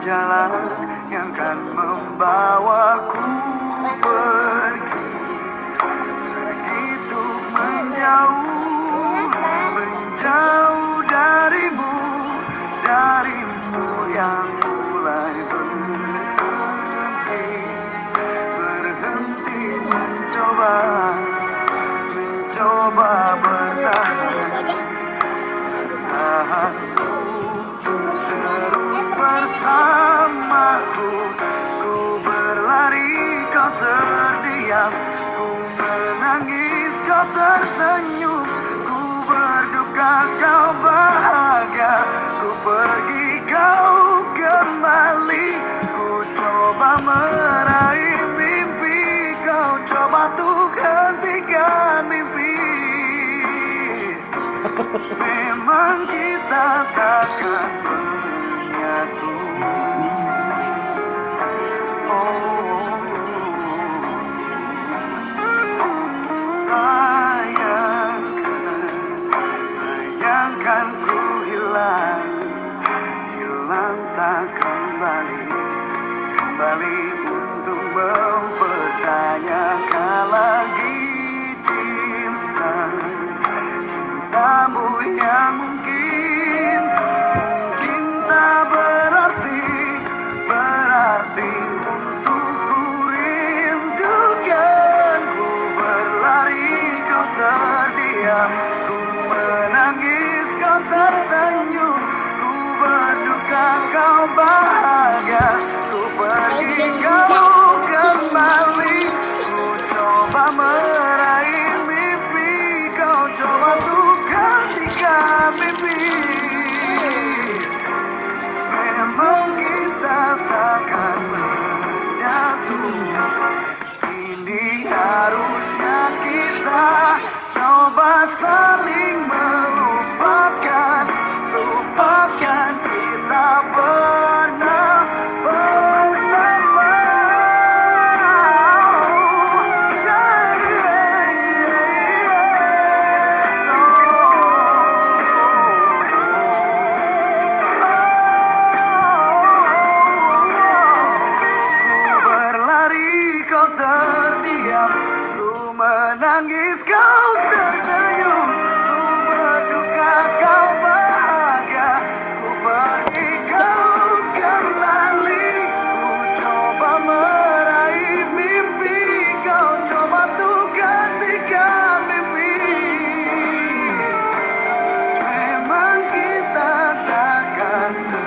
jalan yang kan membawaku pergi, begitu menjauh, menjauh darimu, darimu yang mulai berhenti, berhenti mencoba, mencoba bertahan, bertahan untuk terus bersamaku. Ku berlari, kau terdiam, ku menangis, kau tersenyum, ku berduka, kau bahagia, ku pergi, kau kembali. Ku coba meraih mimpi, kau coba untuk hentikan mimpi. Memang kita takkan menyatu. Bayangkan ku hilang, hilang tak kembali, kembali untuk mempertanyakan lagi cinta, cintamu yang mungkin, mungkin tak berarti, berarti untukku rindukan. Ku berlari, kau terdiam, ku menangis, kau tersenyum, ku berduka, kau bahagia, ku pergi, kau kembali. Ku coba meraih mimpi, kau coba untuk hentikan mimpi. Memang kita takkan menyatu. Ini harusnya kita coba saling melupakan, lupakan kita pernah bersama. Ku berlari, kau terdiam, ku menangis, kau tersenyum, ku berduka, kau bahagia, ku pergi, kau kembali. Ku coba meraih mimpi, kau coba untuk hentikan mimpi. Memang kita takkan menyatu.